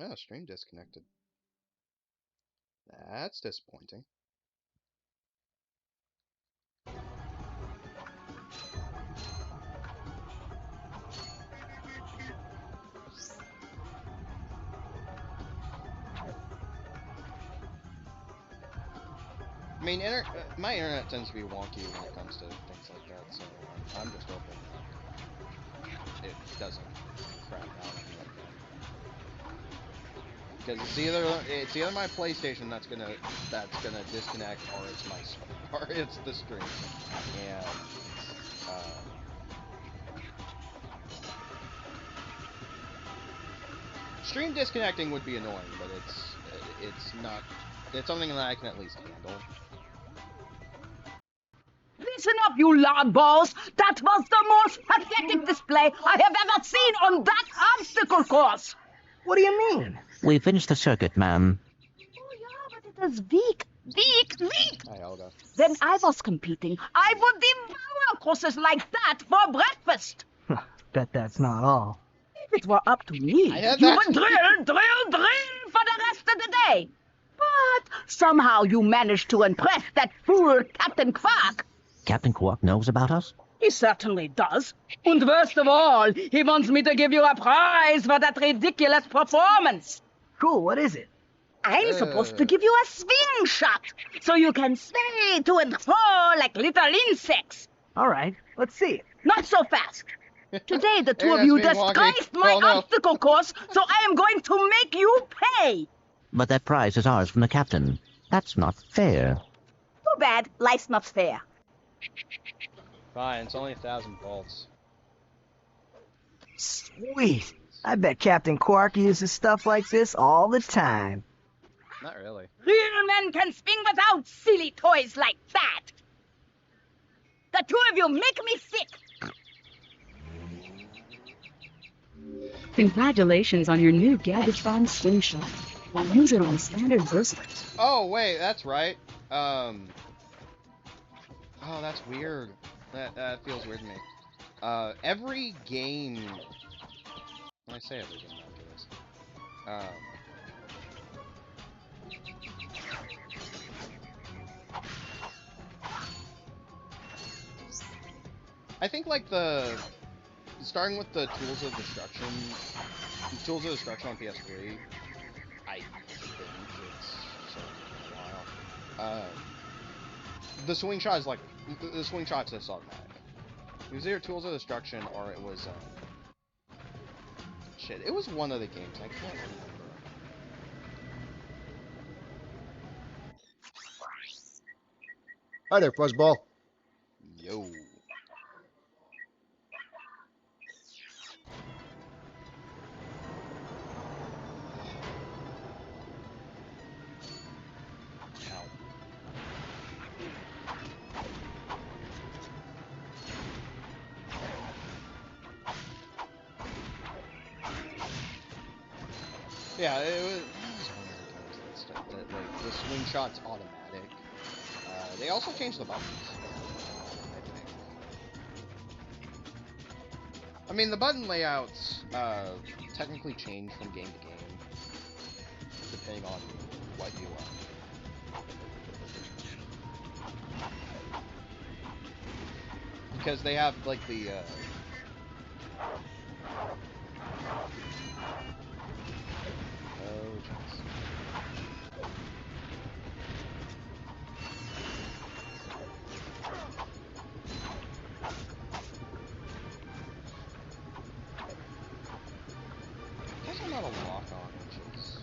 Oh, stream disconnected. That's disappointing. I mean, my internet tends to be wonky when it comes to things like that, so I'm just hoping that it doesn't crap out on me again. Because it's either my PlayStation that's gonna disconnect, or it's the stream. And stream disconnecting would be annoying, but it's not. It's something that I can at least handle. Listen up, you loudballs! That was the most pathetic display I have ever seen on that obstacle course! What do you mean? We finished the circuit, ma'am. Oh, yeah, but it was weak. Hi, Helga. When I was competing, I would devour courses like that for breakfast. Bet that's not all. If it were up to me, you would drill for the rest of the day. But somehow you managed to impress that fool Captain Quark. Captain Quark knows about us? He certainly does. And worst of all, he wants me to give you a prize for that ridiculous performance. Cool, what is it? I'm supposed to give you a swing shot, so you can sway to and fro like little insects. All right, let's see it. Not so fast. Today, the two of you disgraced my obstacle course, so I am going to make you pay. But that prize is ours from the captain. That's not fair. Too bad. Life's not fair. Fine, it's only 1,000 volts. Sweet. I bet Captain Quark uses stuff like this all the time. Not really. Real men can swing without silly toys like that. The two of you make me sick. Congratulations on your new Gagatron swing shot. I'll use it on standard bracelets. Oh, wait, that's right. Oh, that's weird. That feels weird to me. Every game... I say every game after this. I think, like, starting with the Tools of Destruction on PS3, I think it's a while. The swing shot is like, the swing shot's just automatic. It was either Tools of Destruction or it was, shit, it was one of the games, I can't remember. Hi there, Fuzzball. Yo. Yeah, it was one of the games that like, the swing shot's automatic. They also changed the buttons, I think. I mean, the button layouts technically change from game to game, depending on what you because they have, like, the, not a lock-on, which is...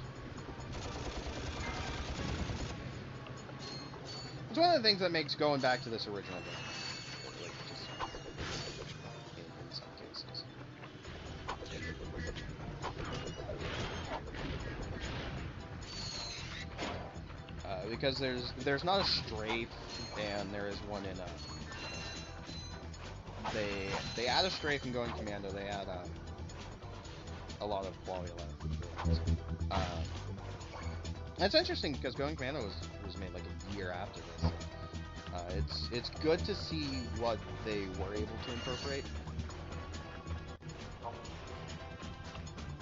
It's one of the things that makes going back to this original game, like, just in some cases. Because there's not a strafe, and there is one in they add a strafe in Going Commando. They add a lot of quality life. It's interesting because Going Commando was made like a year after this. It's good to see what they were able to incorporate,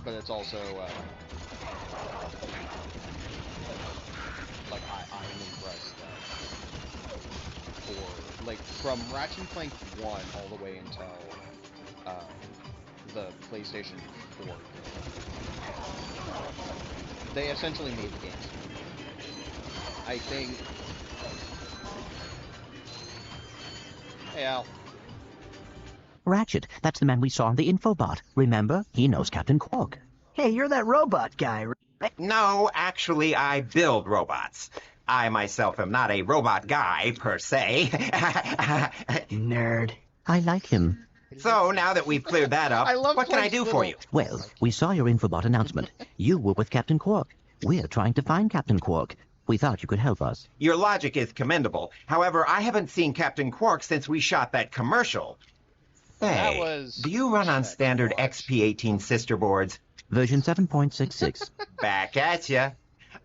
but it's also like, I'm impressed that for, like, from Ratchet and Clank 1 all the way until, the PlayStation 4 they essentially made the games. I think... Hey, Al. Ratchet, that's the man we saw on the infobot. Remember? He knows Captain Quark. Hey, you're that robot guy, right? No, actually, I build robots. I myself am not a robot guy, per se. Nerd. I like him. So, now that we've cleared that up, what can I do for you? Well, we saw your infobot announcement. You were with Captain Quark. We're trying to find Captain Quark. We thought you could help us. Your logic is commendable. However, I haven't seen Captain Quark since we shot that commercial. Hey, do you run on standard XP18 sister boards? Version 7.66. Back at ya.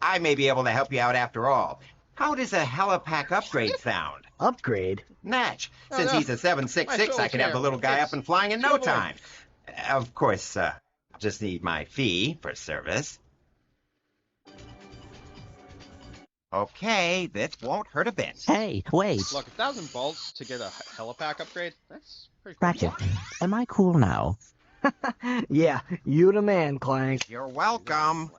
I may be able to help you out after all. How does a helipack upgrade sound? Upgrade? Natch. Since he's a 766, I can have the little guy up and flying in no time. Of course, just need my fee for service. Okay, this won't hurt a bit. Hey, wait. Look, 1,000 bolts to get a helipack upgrade? That's pretty cool. Ratchet, am I cool now? Yeah, you the man, Clank. You're welcome.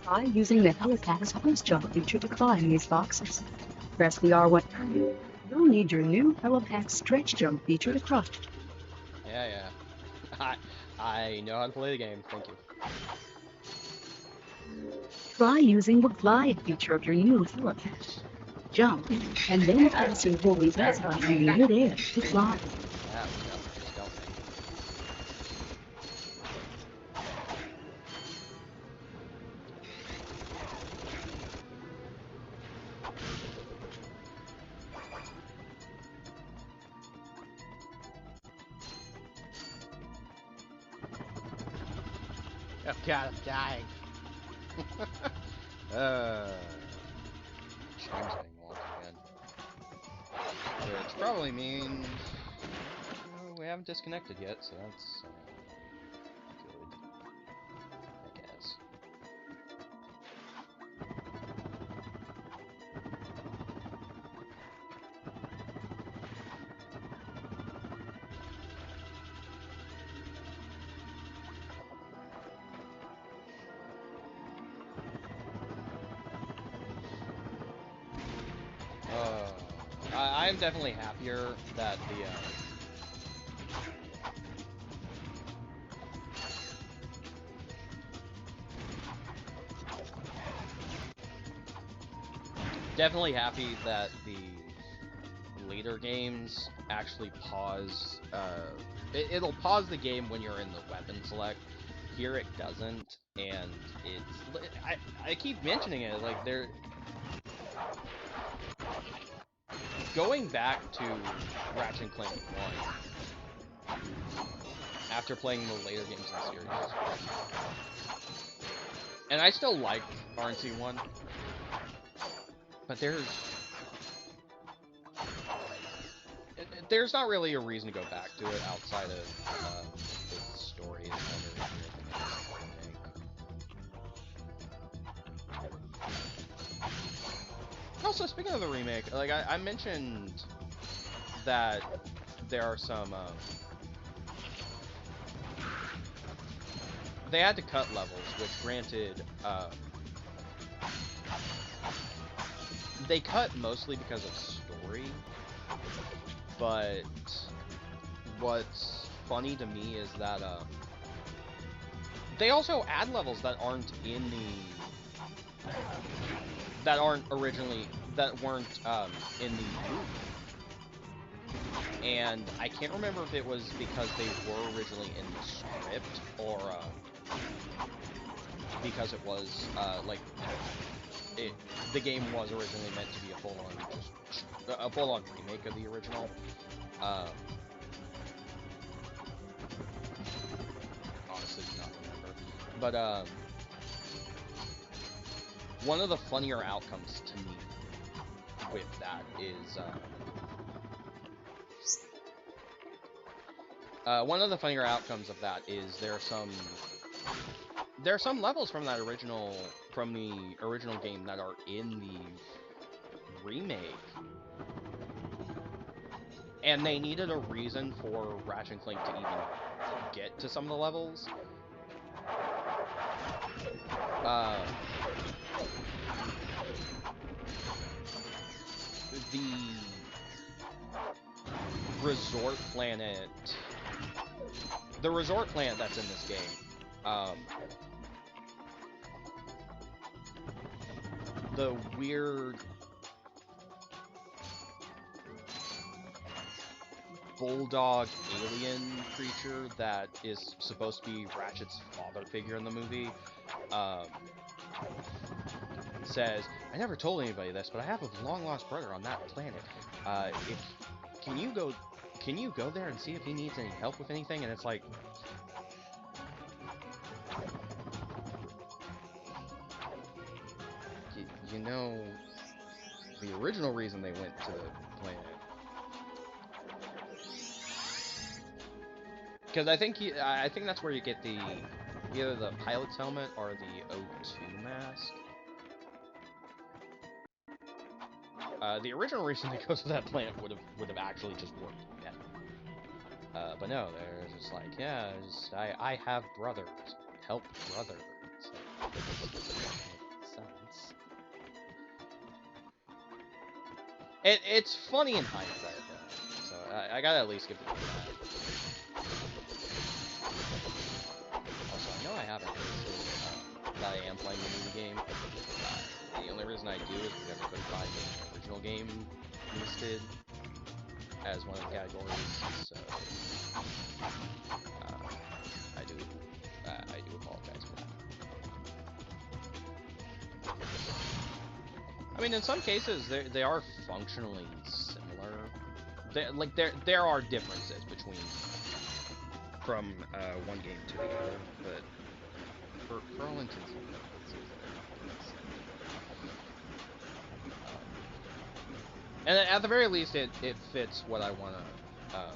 Try using the helipack's boost jump feature to climb these boxes. Press the R1. You'll need your new helipack stretch jump feature to cross. Yeah. I know how to play the game, thank you. Try using the glide feature of your new helipack. Jump, and then press your holy best button in midair to fly. Yeah, just don't think. Oh god, I'm dying. Changeling once again. Which probably means we haven't disconnected yet, so that's good, I guess. I'm definitely happier that the definitely happy that the later games actually pause. It'll pause the game when you're in the weapon select. Here it doesn't, and it's I keep mentioning it, like they're going back to Ratchet and Clank 1 after playing the later games in the series. And I still like RNC 1, but there's not really a reason to go back to it outside of the story and everything. Also, speaking of the remake, like I mentioned that there are some they had to cut levels, which granted they cut mostly because of story, but what's funny to me is that they also add levels that aren't in the that weren't in the movie. And I can't remember if it was because they were originally in the script or because it was the game was originally meant to be a full-on remake of the original. Honestly, do not remember. But one of the funnier outcomes to me with that is one of the funnier outcomes of that is there are some levels from the original game that are in the remake, and they needed a reason for Ratchet and Clank to even get to some of the levels. The resort planet that's in this game, the weird bulldog alien creature that is supposed to be Ratchet's father figure in the movie, says, "I never told anybody this, but I have a long-lost brother on that planet. Can you go there and see if he needs any help with anything?" And it's like, you know, the original reason they went to the planet, because I think that's where you get either the pilot's helmet or the O2 mask. The original reason they go to that planet would have actually just worked better. But no, they're just like, yeah, I have brothers, help brother. It's like, that doesn't make sense. It's funny in hindsight, though, so I gotta at least give it that. Also, I know I haven't listed that I am playing the movie game. The only reason I do is because I couldn't find the original game listed as one of the categories, so I do apologize for that. I mean, in some cases, they are functionally similar. There are differences from one game to the other, but for all intents and purposes, and at the very least, it fits what I want to. Oh.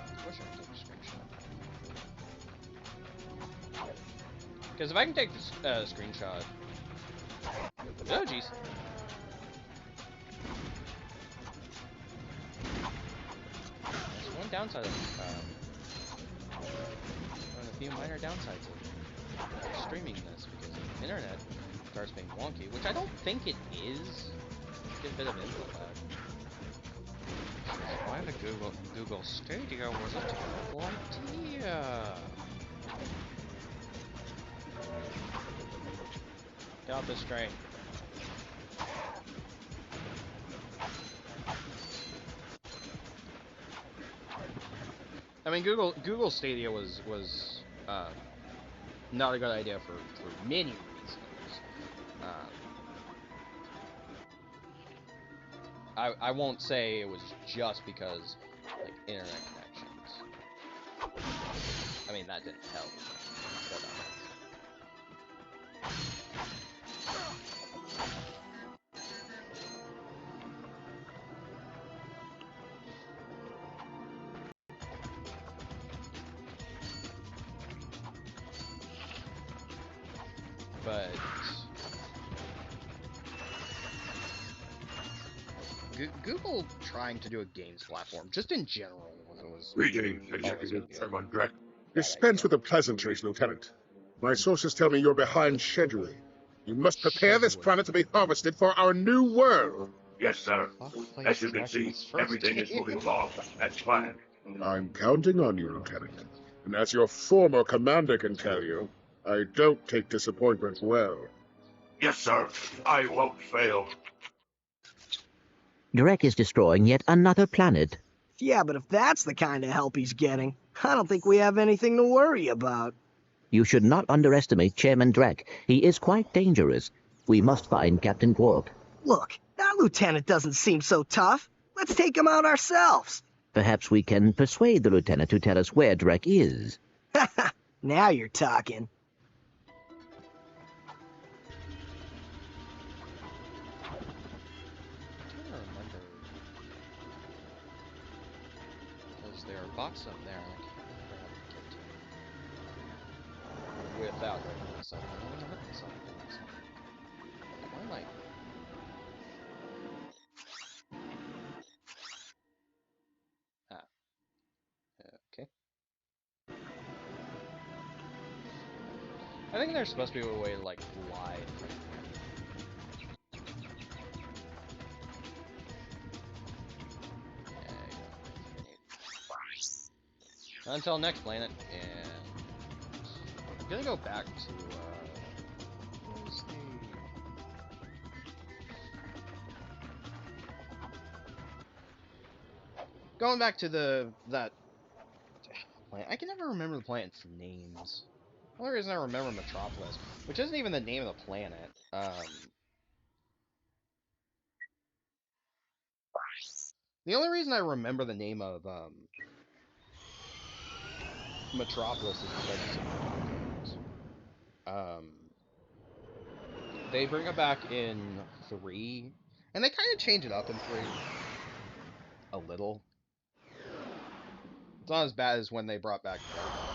I wish I could take a screenshot. Because if I can take this screenshot. Oh, jeez. There's one downside of a few minor downsides of streaming this, because the internet starts being wonky, which I don't think it is. Get a bit of input lag. Why the Google Stadia was a terrible idea. Get out this train. I mean, Google Stadia was not a good idea for many reasons. I won't say it was just because, like, internet connections. I mean, that didn't help. But Google trying to do a games platform, just in general, was Dispense with the pleasantries, Lieutenant. My sources tell me you're behind schedule. You must prepare this planet to be harvested for our new world. Yes, sir. As you can see, everything is moving along as planned. I'm counting on you, Lieutenant. And as your former commander can tell you, I don't take disappointment well. Yes, sir. I won't fail. Drek is destroying yet another planet. Yeah, but if that's the kind of help he's getting, I don't think we have anything to worry about. You should not underestimate Chairman Drek. He is quite dangerous. We must find Captain Quark. Look, that lieutenant doesn't seem so tough. Let's take him out ourselves. Perhaps we can persuade the lieutenant to tell us where Drek is. Now you're talking. box up there, and I can't remember how to get to it without hurting myself. I don't want to hurt myself doing this. Why am I? Ah. Okay. I think there's supposed to be a way to, like, glide from here. Until next planet, and I'm gonna go back to, where's the... Going back to that planet. I can never remember the planet's names. The only reason I remember Metropolis, which isn't even the name of the planet, the only reason I remember the name of, Metropolis is because it's in the games. They bring it back in 3, and they kind of change it up in 3 a little. It's not as bad as when they brought back Veldon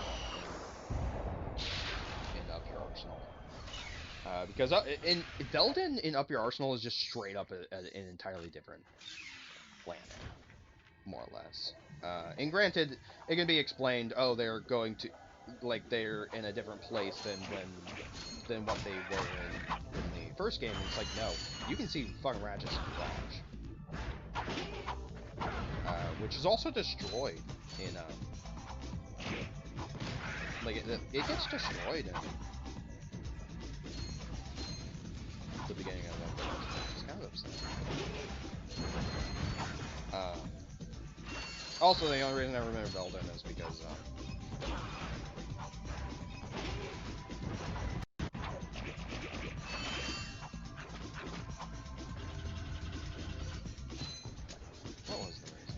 in Up Your Arsenal. Because in Veldon in Up Your Arsenal is just straight up an entirely different planet, more or less. And granted, it can be explained, oh, they're going to, like, they're in a different place than what they were in the first game. And it's like, no, you can see fucking Ratchet's garage, which is also destroyed in like it gets destroyed in the beginning of that, which is kind of upsetting. Also, the only reason I remember Veldon is because what was the reason?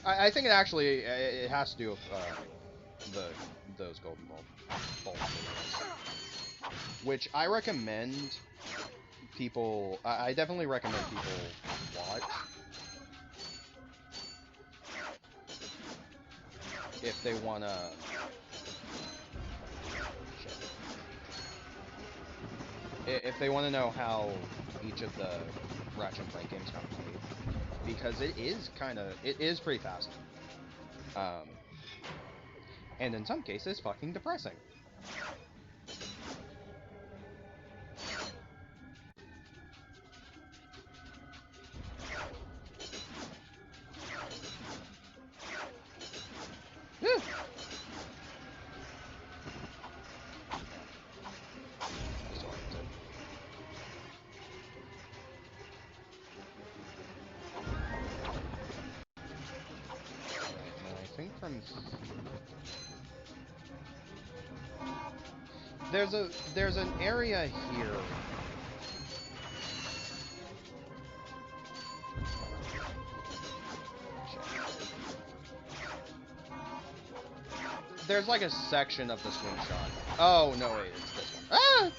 I think it has to do with those golden bulbs, which I recommend people. I definitely recommend people watch if they wanna. If they want to know how each of the Ratchet and Clank games kind of played, because it is pretty fascinating. And in some cases, fucking depressing. There's an area here. There's like a section of the slingshot. Oh no, wait, it's this one.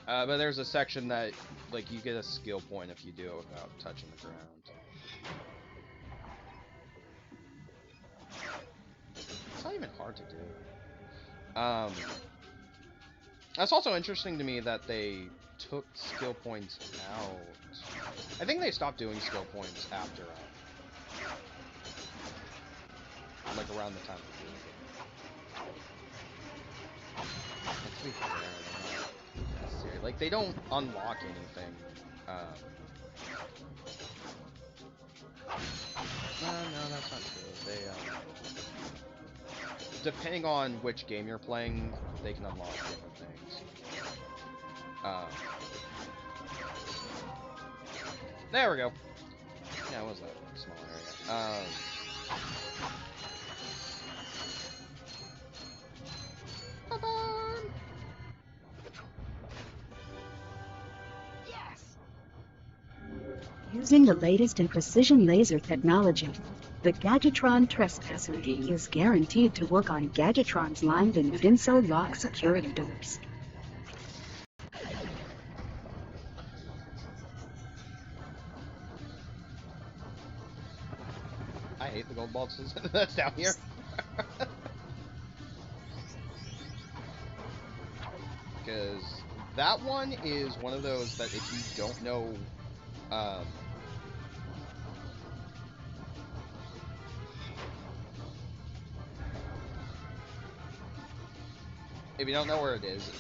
But there's a section that, like, you get a skill point if you do it without touching the ground. It's not even hard to do. That's also interesting to me that they took skill points out. I think they stopped doing skill points after, like, around the time of the game. And to be fair, they're not necessary. Like, they don't unlock anything. No, that's not true. They, depending on which game you're playing, they can unlock different things. There we go. Yeah, what was that small area? Using the latest in precision laser technology, the Gadgetron Trespasser Key is guaranteed to work on Gadgetron's lined and Vinso lock security doors. bolts that's down here. Because that one is one of those that if you don't know, if you don't know where it is,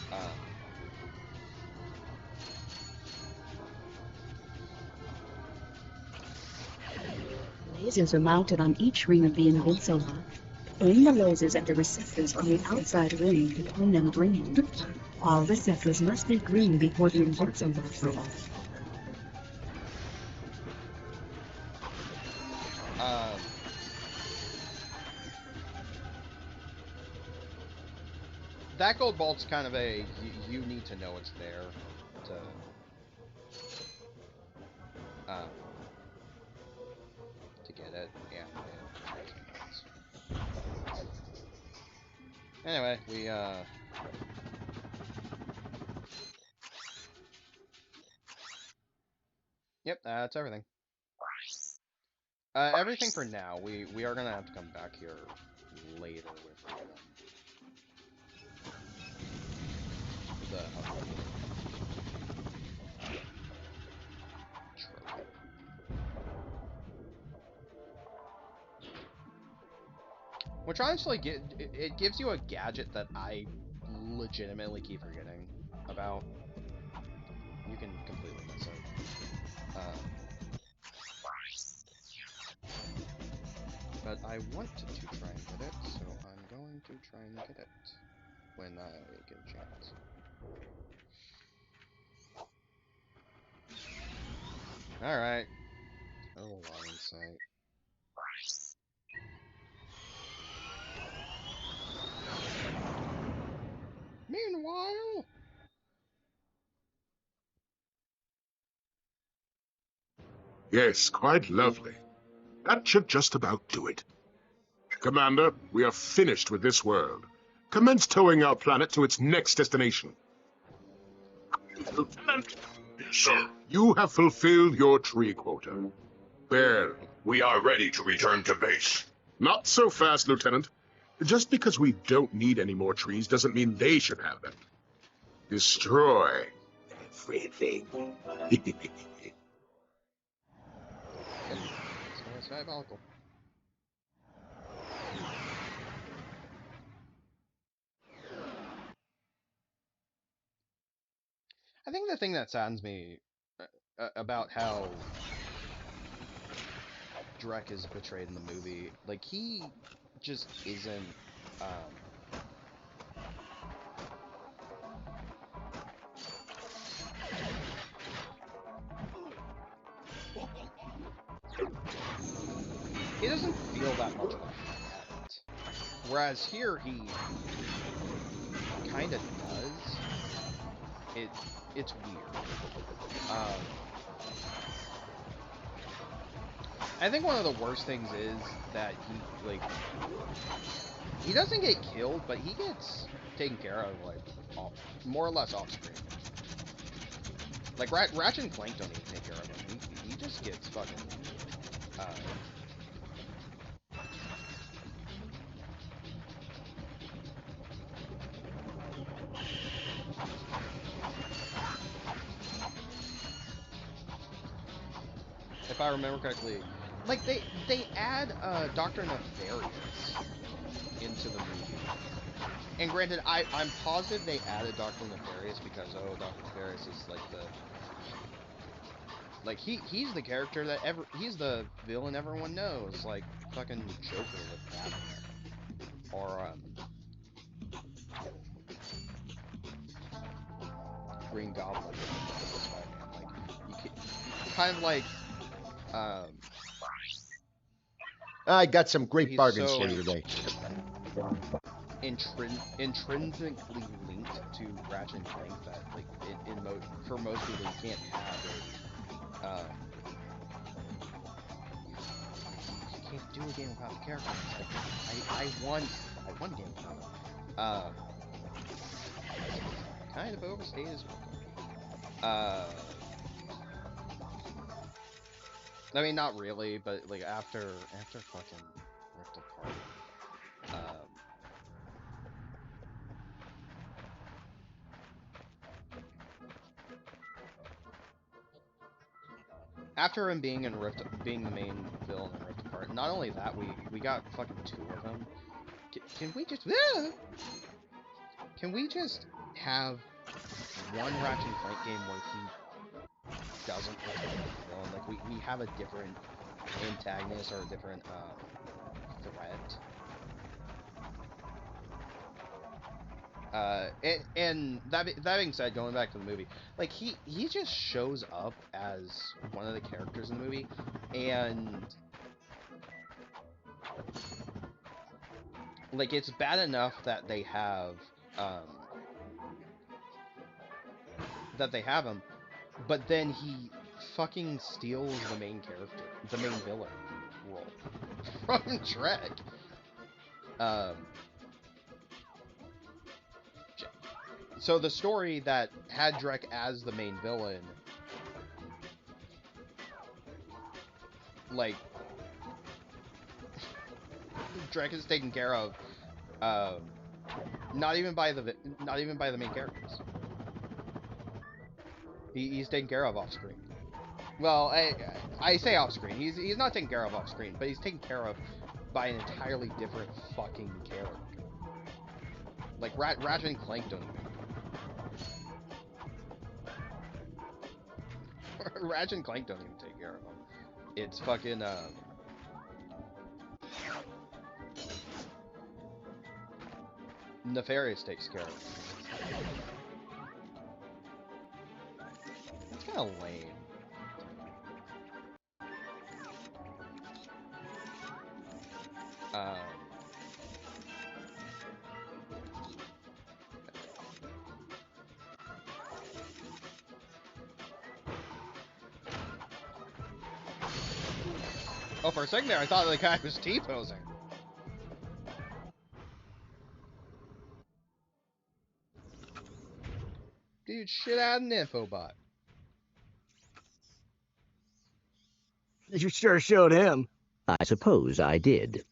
lasers are mounted on each ring of the invincible. Aim the lasers at the receptors on the outside ring between them green. All receptors must be green before the invincible falls. That gold bolt's kind of a you need to know it's there to get it. Yeah. Anyway, we yep, that's everything. Everything for now. We are gonna have to come back here later with the which honestly it gives you a gadget that I legitimately keep forgetting about. You can completely miss it. But I want to try and get it, so I'm going to try and get it when I get a chance. Alright. Oh, line sight. Meanwhile... Yes, quite lovely. That should just about do it. Commander, we are finished with this world. Commence towing our planet to its next destination. Lieutenant! Yes, sir. You have fulfilled your tree quota. Well, we are ready to return to base. Not so fast, Lieutenant. Just because we don't need any more trees doesn't mean they should have them. Destroy everything. It's diabolical. I think the thing that saddens me about how Drek is portrayed in the movie, like, he just isn't, he doesn't feel that much of a threat. Whereas here, he kind of does. It's weird. I think one of the worst things is that he doesn't get killed, but he gets taken care of, like, more or less off screen. Like, Ratchet and Clank don't even take care of him. He just gets fucking, if I remember correctly, like, they add, Dr. Nefarious into the movie. And granted, I'm positive they added Dr. Nefarious because, oh, Dr. Nefarious is, like, he's the character that he's the villain everyone knows, like, fucking Joker with Batman. Or, Green Goblin with Spider-Man. Like, you kind of like, I got some great bargains for you today. Intrinsically linked to Ratchet and Clank that, like, for most people, you can't have it. You can't do a game without the characters. Like, I want a game without them. Kind of overstated as well. I mean, not really, but, like, after fucking after him being in being the main villain in Rift Apart, not only that, we got fucking 2 of them. Can we just can we just have one Ratchet and Clank game where he doesn't return the villain? Like we have a different antagonist or a different threat. And that being said, going back to the movie, like he just shows up as one of the characters in the movie, and like it's bad enough that they have him, but then he fucking steals the main character, the main villain role from Drek. So the story that had Drek as the main villain, like, Drek is taken care of, not even by the main characters. He's taken care of off screen. Well, I say off screen. He's not taken care of off screen, but he's taken care of by an entirely different fucking character. Like Ratchet and Clank don't even. Ratchet and Clank don't even take care of him. It's fucking Nefarious takes care of him. It's kind of lame. Oh, for a second there, I thought the guy was T-posing. Dude, shit out an infobot. You sure showed him. I suppose I did.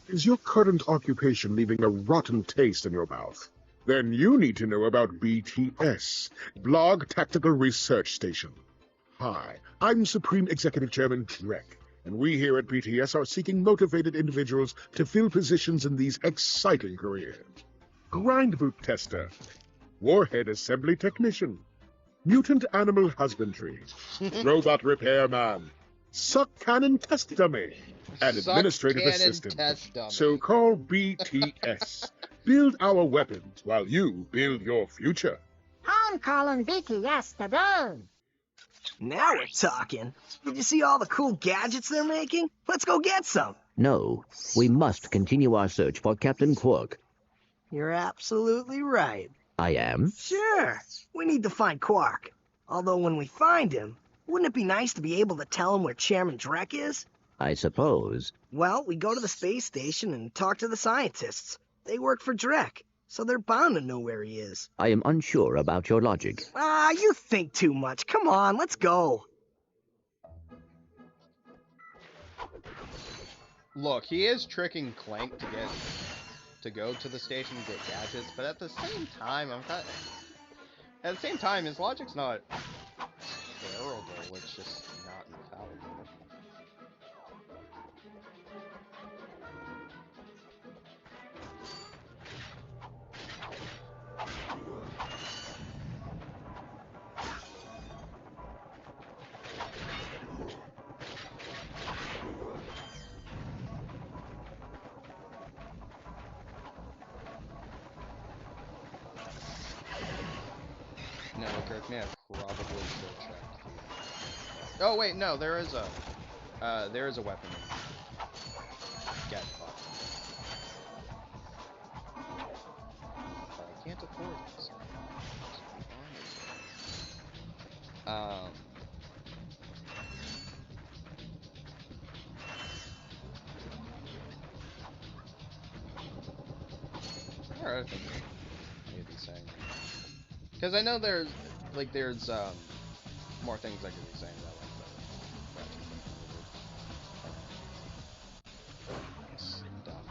Is your current occupation leaving a rotten taste in your mouth? Then you need to know about BTS, Blog Tactical Research Station. Hi, I'm Supreme Executive Chairman Drek, and we here at BTS are seeking motivated individuals to fill positions in these exciting careers. Grind boot tester, warhead assembly technician, mutant animal husbandry, robot repairman, suck cannon test dummy, and administrative assistant. So call BTS. Build our weapons while you build your future. I'm calling BTS today. Now we're talking. Did you see all the cool gadgets they're making? Let's go get some. No, we must continue our search for Captain Quark. You're absolutely right. I am? Sure. We need to find Quark. Although when we find him, wouldn't it be nice to be able to tell him where Chairman Drek is? I suppose. Well, we go to the space station and talk to the scientists. They work for Drek, so they're bound to know where he is. I am unsure about your logic. You think too much. Come on, let's go. Look, he is tricking Clank to go to the station to get gadgets, but at the same time, his logic's not terrible. It's just not infallible. No, correct me, I probably should check. Oh wait, no, there is a weapon in Gadget Box. But I can't afford it. So Alright, I think maybe saying. Because I know there's more things I could be saying about stuff.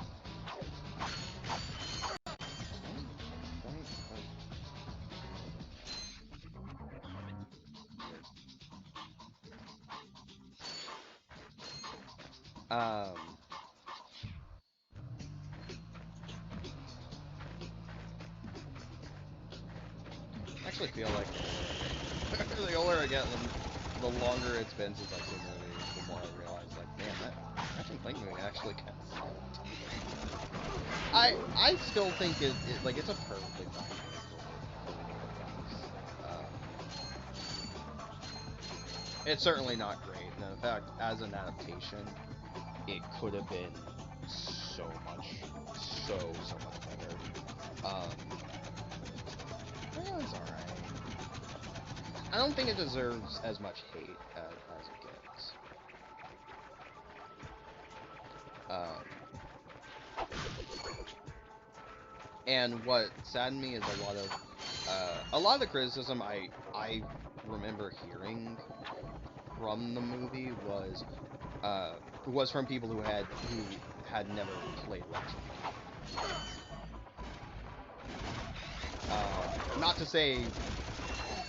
I actually feel like the older I get, the longer it's been since I've seen the movie, the more I realize, like, man, that Ratchet and Clank movie actually kind of sucked. I still think like it's a perfectly fine movie for it's certainly not great, and in fact, as an adaptation, it could have been so much better. It was alright. I don't think it deserves as much hate as it gets. And what saddened me is a lot of the criticism I remember hearing from the movie was from people who had never played Ratchet. Not to say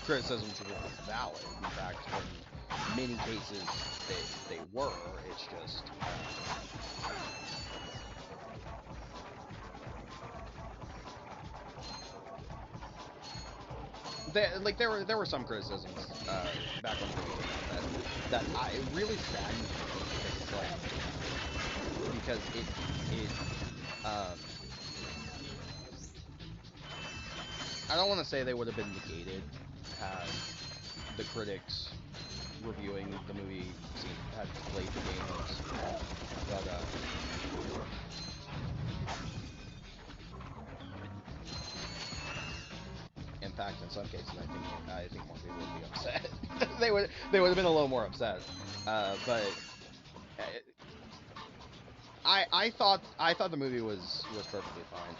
criticisms were valid. In fact, in many cases they were. It's just there were some criticisms back when the movie came out that it really saddened me because it I don't want to say they would have been negated had the critics reviewing the movie had played the games, but in fact, in some cases, I think more people would be upset. they would have been a little more upset. But I thought the movie was perfectly fine.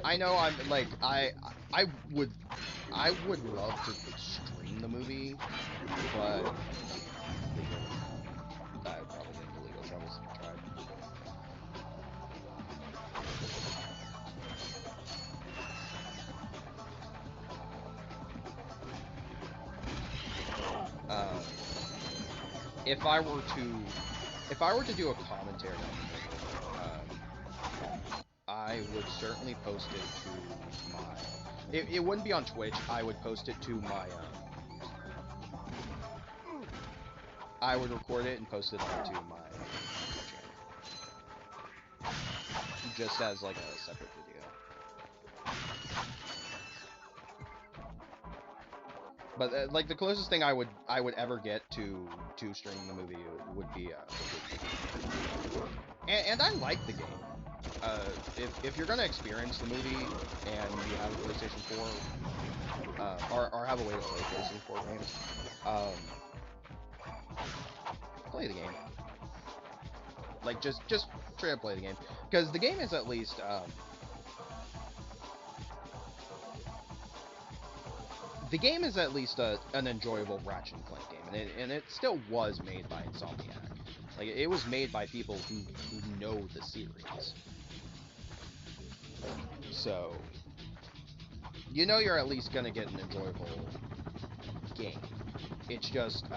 I know I'm like I would love to stream the movie, but I would probably get into legal troubles if I tried. If I were to do a commentary on the movie, I would certainly post it to my. It wouldn't be on Twitch. I would post it to my. I would record it and post it onto my channel, just as like a separate video. But like the closest thing I would ever get to streaming the movie would be and I like the game. If you're gonna experience the movie and you have a PlayStation 4, or have a way to play PlayStation 4 games, play the game. Like just try to play the game, because the game is at least an enjoyable Ratchet and Clank game, and it still was made by Insomniac. Like it was made by people who know the series. So, you know you're at least gonna get an enjoyable game. It's just,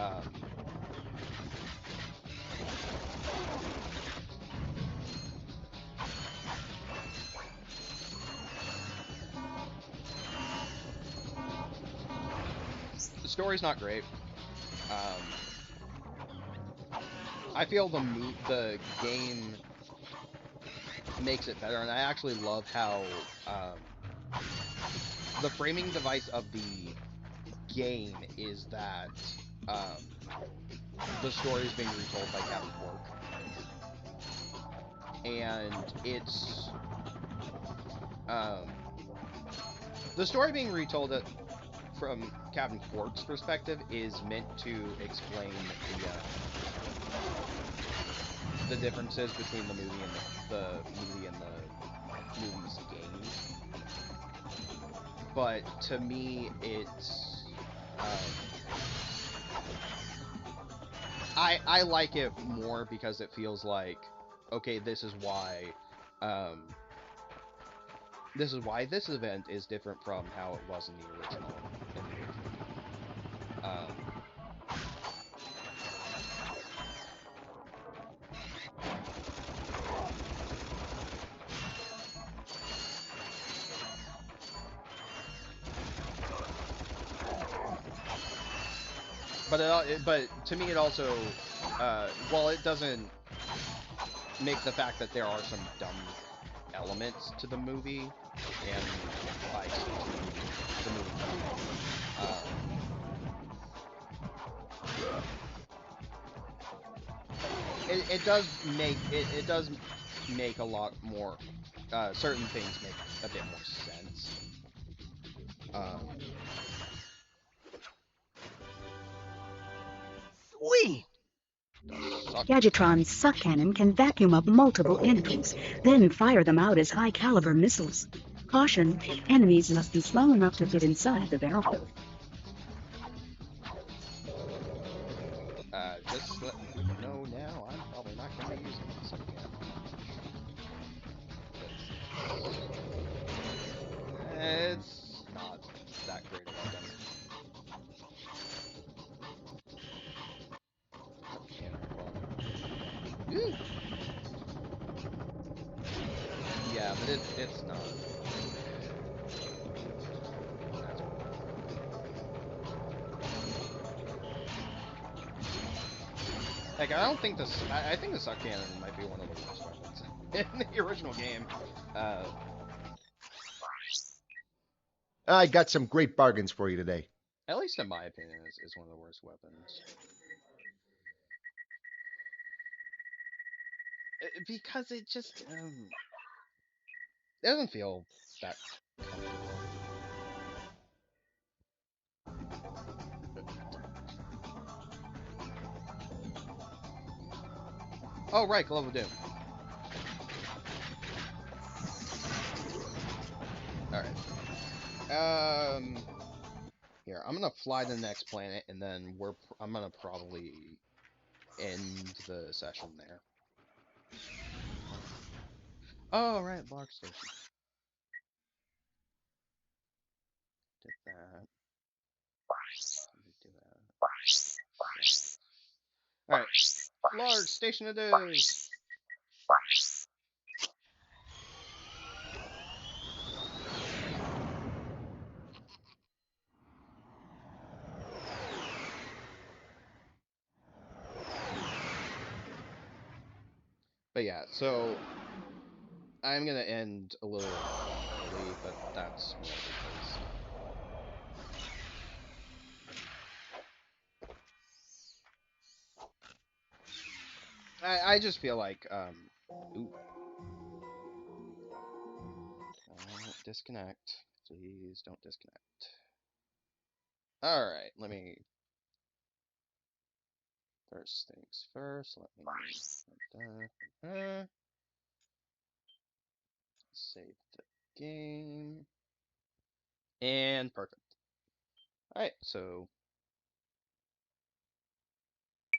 the story's not great. I feel the game makes it better, and I actually love how the framing device of the game is that the story is being retold by Captain Quark, and it's the story being retold from Captain Quark's perspective is meant to explain the differences between the movie and the movie's game. But to me, it's I like it more because it feels like, okay, this is why this event is different from how it was in the original. but to me it also, while it doesn't make the fact that there are some dumb elements to the movie and bias to the movie, it does make a lot more, certain things make a bit more sense. Sweet! Gadgetron's suck cannon can vacuum up multiple enemies, then fire them out as high-caliber missiles. Caution, enemies must be small enough to fit inside the barrel. Just letting people know now, I'm probably not going to be using the suck cannon. It's not that great of a gun. Yeah, but it's not. Like, I don't think this. I think the suck cannon might be one of the worst weapons in the original game. I got some great bargains for you today. At least in my opinion, is one of the worst weapons. Because it just it doesn't feel that comfortable. Oh right, Glove of Doom. All right. Here, I'm gonna fly to the next planet, and then I'm gonna probably end the session there. Oh right, Block Station. Did that. Do that. All right, large station it is. But yeah, so I'm gonna end a little early, but that's more because I just feel like ooh. Don't disconnect. Please don't disconnect. Alright, let me first things first, let me save the game. And perfect. Alright, so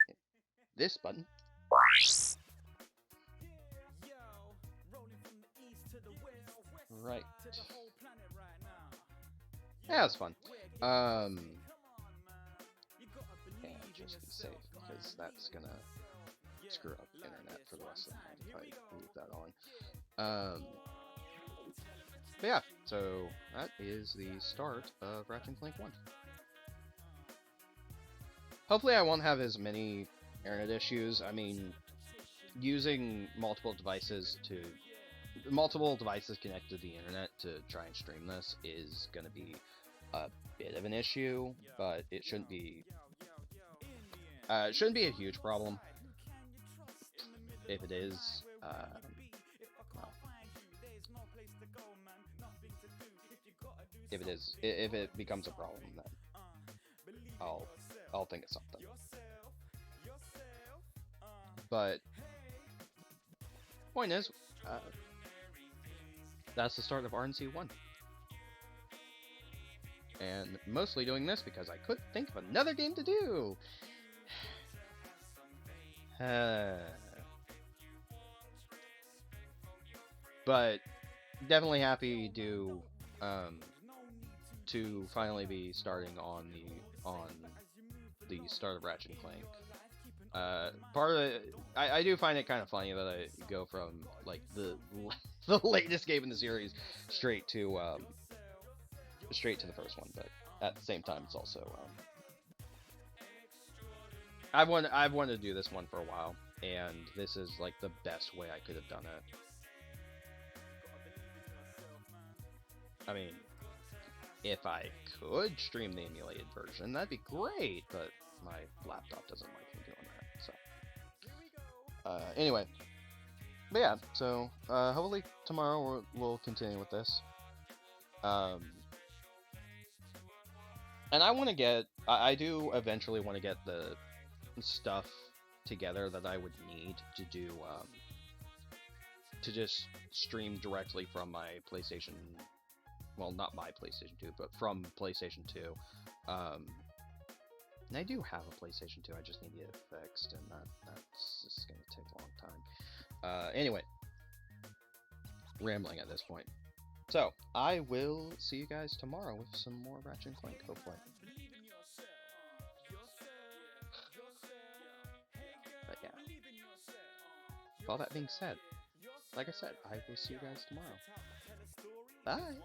hit this button. Right. Yeah, it's fun. And just be safe, because that's gonna screw up the internet for the rest of the night if I leave that on. But yeah, so that is the start of Ratchet & Clank 1. Hopefully I won't have as many internet issues. I mean, using multiple devices connected to the internet to try and stream this is going to be a bit of an issue, but it shouldn't be a huge problem. If it is, if it becomes a problem, then I'll think of something. But point is, that's the start of RNC 1. And mostly doing this because I couldn't think of another game to do. But definitely happy to finally be starting on the start of Ratchet & Clank. Part of it, I do find it kind of funny that I go from like the latest game in the series straight to the first one, but at the same time it's also I've wanted to do this one for a while, and this is like the best way I could have done it. I mean, if I could stream the emulated version, that'd be great, but my laptop doesn't like me doing that, so. Anyway. But yeah, so, hopefully tomorrow we'll continue with this. And I want to get, I do eventually want to get the stuff together that I would need to do, to just stream directly from my PlayStation, well, not my PlayStation 2, but from PlayStation 2. And I do have a PlayStation 2, I just need to get it fixed, and that's just going to take a long time. Anyway, rambling at this point. So, I will see you guys tomorrow with some more Ratchet and Clank, hopefully. But yeah. With all that being said, like I said, I will see you guys tomorrow. Bye!